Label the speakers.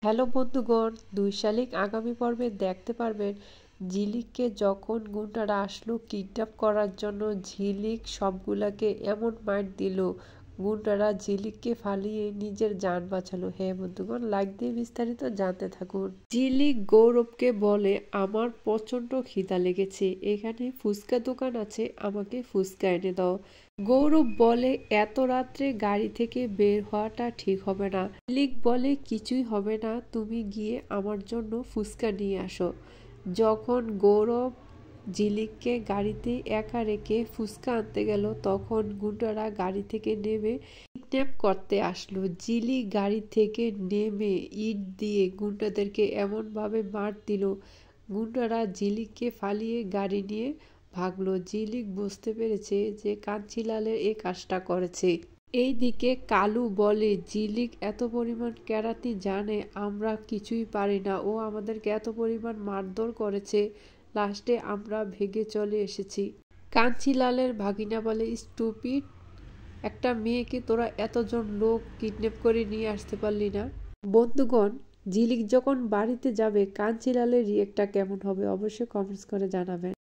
Speaker 1: Hello বন্ধুগণ, ২ শালিক আগামী পর্বে দেখতে পারবেন ঝিলিককে যখন গুন্ডারা আসলো কিডন্যাপ করার জন্য। ঝিলিক সবগুলাকে এমন মাইর দিল, গুন্ডারা ঝিলিককে ফালিয়ে নিজের জান বাঁচালো। হ্যাঁ বন্ধুগণ, লাইক দিয়ে বিস্তারিত জানতে থাকুন। ঝিলিক গৌরবকে বলে, আমার প্রচন্ড খিদা লেগেছে, এখানে ফুচকা দোকান আছে, আমাকে ফুচকা এনে দাও। গৌরব বলে, এত রাত্রে গাড়ি থেকে বের হওয়াটা ঠিক হবে না। ঝিলিক বলে, কিছুই হবে না, তুমি গিয়ে আমার জন্য ফুচকা নিয়ে আসো। যখন গৌরব ঝিলিককে গাড়িতে একা রেখে ফুচকা আনতে গেল, তখন গুন্ডারা গাড়ি থেকে নেমে কিডন্যাপ করতে আসলো। ঝিলিক গাড়ি থেকে নেমে ইট দিয়ে গুন্ডাদেরকে এমনভাবে মার দিল, গুন্ডারা ঝিলিককে ফালিয়ে গাড়ি নিয়ে ভাগলো। ঝিলিক বুঝতে পেরেছে যে কাঞ্চিলালের এই কাজটা করেছে। এইদিকে কালু বলে, ঝিলিক এত পরিমাণ কেরাতি জানে, আমরা কিছুই পারি না, ও আমাদেরকে এত পরিমাণ মারধর করেছে, লাস্টে আমরা ভেগে চলে এসেছি। কাঞ্চিলালের ভাগিনা বলে, স্টুপিড একটা মেয়েকে তোরা এতজন লোক কিডন্যাপ করে নিয়ে আসতে পারলি না। বন্ধুগণ, ঝিলিক যখন বাড়িতে যাবে কাঞ্চিলালের রিয়েক্টটা কেমন হবে অবশ্যই কমেন্টস করে জানাবেন।